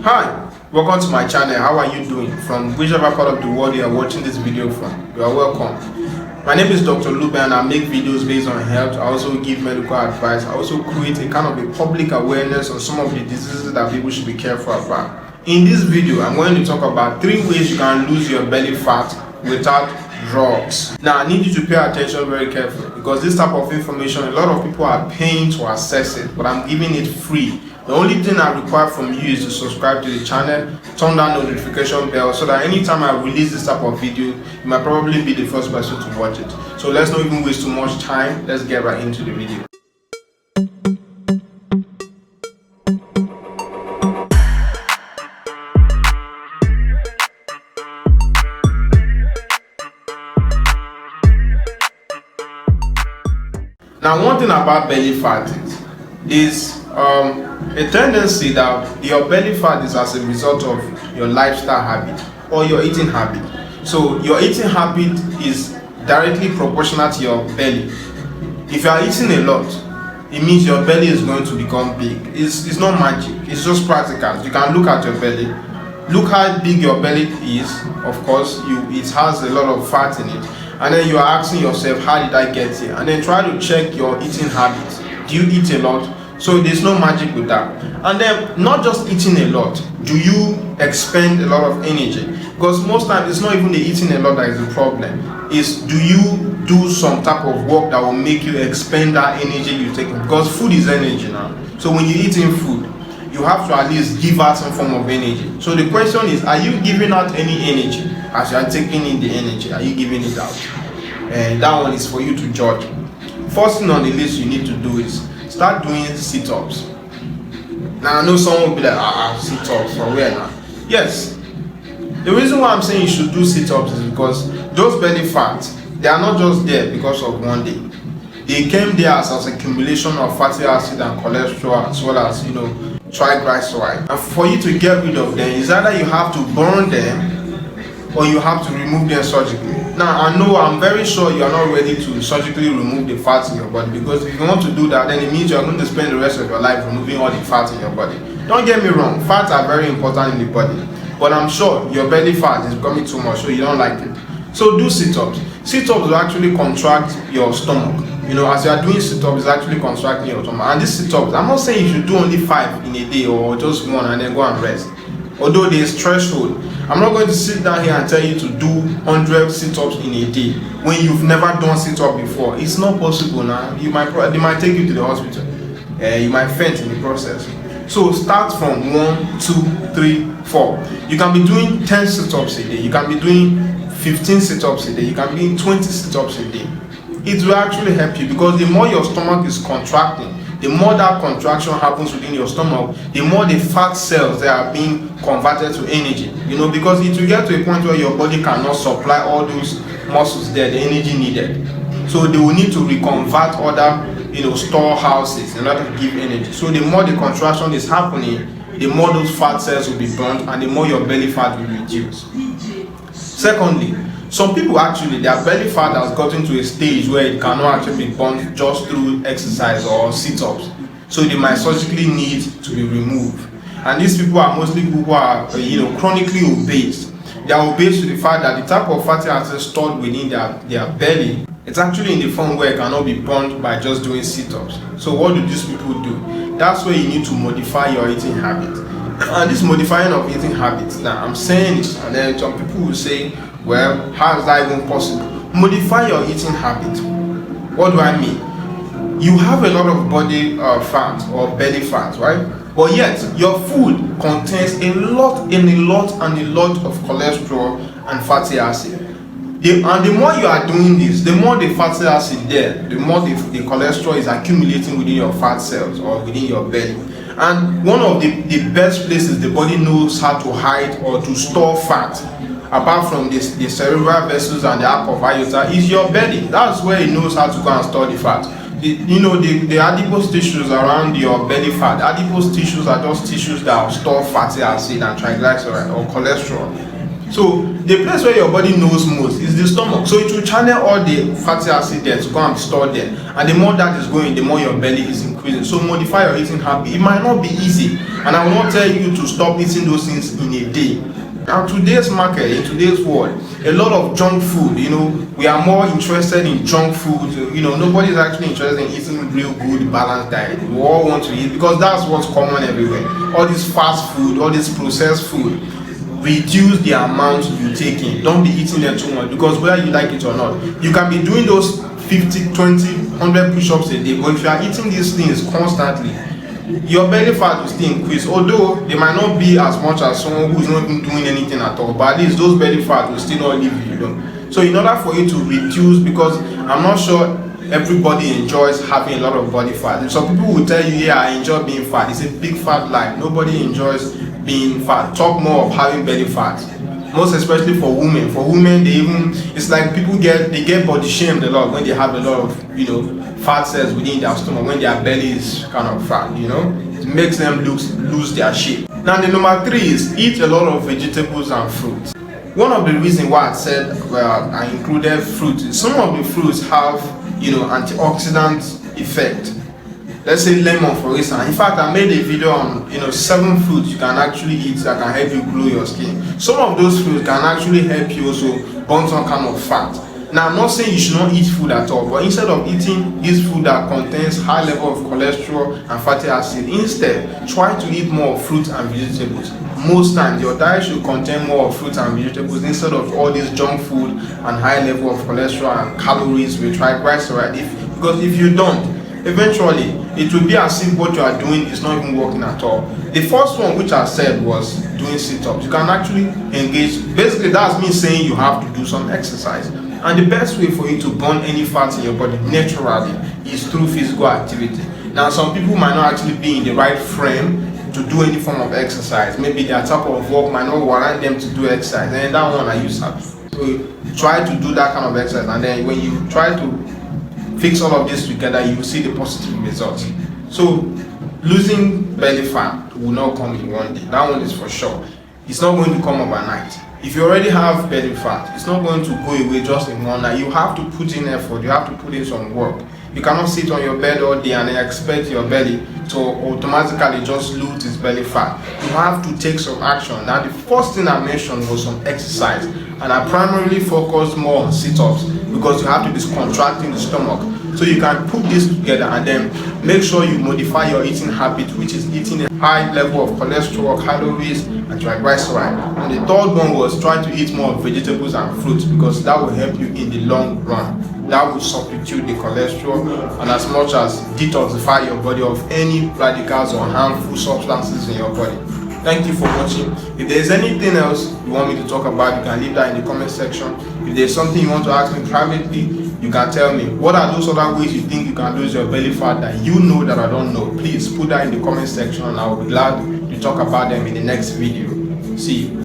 Hi, welcome to my channel. How are you doing? From whichever part of the world you are watching this video from, you are welcome. My name is Dr. Lube and I make videos based on health. I also give medical advice. I also create a kind of a public awareness on some of the diseases that people should be careful about. In this video, I'm going to talk about 3 ways you can lose your belly fat without drugs. Now, I need you to pay attention very carefully because this type of information, a lot of people are paying to access it, but I'm giving it free. The only thing I require from you is to subscribe to the channel, turn that notification bell so that anytime I release this type of video, you might probably be the first person to watch it. So let's not even waste too much time. Let's get right into the video. Now, one thing about belly fat is a tendency that your belly fat is as a result of your lifestyle habit or your eating habit. So your eating habit is directly proportional to your belly. If you are eating a lot, it means your belly is going to become big. It's not magic, it's just practical. You can look at your belly, look how big your belly is. Of course, it has a lot of fat in it, and then you are asking yourself, how did I get here? And then try to check your eating habits. Do you eat a lot? So there's no magic with that. And then not just eating a lot, do you expend a lot of energy? Because most times it's not even the eating a lot that is the problem. It's do you do some type of work that will make you expend that energy you take? Because food is energy now. So when you're eating food, you have to at least give out some form of energy. So the question is, are you giving out any energy? As you are taking in the energy, are you giving it out? And that one is for you to judge. First thing on the list you need to do is start doing sit-ups. Now I know someone will be like, sit-ups for where now? Yes. The reason why I'm saying you should do sit-ups is because those belly fats, they are not just there because of one day. They came there as accumulation of fatty acid and cholesterol, as well as triglyceride. And for you to get rid of them, is either you have to burn them or you have to remove them surgically. Now I know, I'm very sure you are not ready to surgically remove the fats in your body, because if you want to do that, then it means you are going to spend the rest of your life removing all the fats in your body. Don't get me wrong, fats are very important in the body, but I'm sure your belly fat is becoming too much, so you don't like it. So do sit-ups. Sit-ups will actually contract your stomach. As you are doing sit-ups, it's actually contracting your stomach. And these sit-ups, I'm not saying you should do only 5 in a day or just 1 and then go and rest. Although there is threshold, I'm not going to sit down here and tell you to do 100 sit-ups in a day when you've never done sit-up before. It's not possible now. They might take you to the hospital. You might faint in the process. So start from 1, 2, 3, 4. You can be doing 10 sit-ups a day. You can be doing 15 sit-ups a day. You can be doing 20 sit-ups a day. It will actually help you, because the more your stomach is contracting, the more that contraction happens within your stomach, the more the fat cells that are being converted to energy. Because it will get to a point where your body cannot supply all those muscles there, the energy needed. So they will need to reconvert other, storehouses in order to give energy. So the more the contraction is happening, the more those fat cells will be burned and the more your belly fat will reduce. Secondly, some people actually, their belly fat has gotten to a stage where it cannot actually be burned just through exercise or sit-ups. So they might surgically need to be removed. And these people are mostly people who are, chronically obese. They are obese to the fact that the type of fatty acid stored within their belly, it's actually in the form where it cannot be burned by just doing sit-ups. So what do these people do? That's where you need to modify your eating habit. And this modifying of eating habits, now I'm saying it, and then some people will say, well, how is that even possible? Modify your eating habit. What do I mean? You have a lot of body fat or belly fat, right? But yet your food contains a lot of cholesterol and fatty acid. And the more you are doing this, the more the fatty acid there, the more the cholesterol is accumulating within your fat cells or within your belly. And one of the best places the body knows how to hide or to store fat, apart from the cerebral vessels and the arc of aorta, is your belly. That's where it knows how to go and store the fat. The adipose tissues around your belly fat, adipose tissues are those tissues that store fatty acid and triglyceride or cholesterol. So the place where your body knows most is the stomach. So it will channel all the fatty acid there to go and store there. And the more that is going, the more your belly is increasing. So modify your eating habit. It might not be easy, and I will not tell you to stop eating those things in a day. Now, today's market, in today's world, a lot of junk food, we are more interested in junk food. Nobody is actually interested in eating real good, balanced diet. We all want to eat because that's what's common everywhere. All this fast food, all this processed food. Reduce the amount you take in. Don't be eating them too much, because whether you like it or not, you can be doing those 50, 20, 100 push-ups a day, but if you are eating these things constantly, your belly fat will still increase, although they might not be as much as someone who's not even doing anything at all, but at least those belly fat will still not leave you. So in order for you to reduce, because I'm not sure everybody enjoys having a lot of body fat. Some people will tell you, yeah, I enjoy being fat. It's a big fat lie. Nobody enjoys being fat. Talk more of having belly fat, most especially for women. For women, it's like people get body shamed a lot when they have a lot of fat cells within their stomach, when their belly is kind of fat. It makes them lose their shape. Now the number 3 is eat a lot of vegetables and fruits. One of the reasons why I said I included fruit is some of the fruits have antioxidant effect. Let's say lemon, for instance. In fact, I made a video on 7 fruits you can actually eat that can help you glow your skin. Some of those fruits can actually help you also burn some kind of fat. Now, I'm not saying you should not eat food at all, but instead of eating this food that contains high level of cholesterol and fatty acid, instead try to eat more fruits and vegetables. Most times your diet should contain more fruits and vegetables instead of all this junk food and high level of cholesterol and calories with triglycerides. Because if you don't, eventually it will be as if what you are doing is not even working at all. The first one, which I said, was doing sit-ups. You can actually engage. Basically, that's me saying you have to do some exercise. And the best way for you to burn any fat in your body naturally is through physical activity. Now, some people might not actually be in the right frame to do any form of exercise. Maybe their type of work might not warrant them to do exercise, and that one I use up. So try to do that kind of exercise, and then when you try to fix all of this together, you will see the positive results. So losing belly fat will not come in one day. That one is for sure. It's not going to come overnight. If you already have belly fat, it's not going to go away just in one night. You have to put in effort. You have to put in some work. You cannot sit on your bed all day and expect your belly to automatically just lose its belly fat. You have to take some action. Now, the first thing I mentioned was some exercise, and I primarily focused more on sit-ups because you have to be contracting the stomach. So you can put this together and then make sure you modify your eating habit, which is eating a high level of cholesterol, calories, and triglycerides. And the third one was trying to eat more vegetables and fruits, because that will help you in the long run. That will substitute the cholesterol and as much as detoxify your body of any radicals or harmful substances in your body. Thank you for watching. If there's anything else you want me to talk about, you can leave that in the comment section. If there's something you want to ask me privately, you can tell me. What are those other ways you think you can lose your belly fat that you know that I don't know? Please put that in the comment section and I will be glad to talk about them in the next video. See you.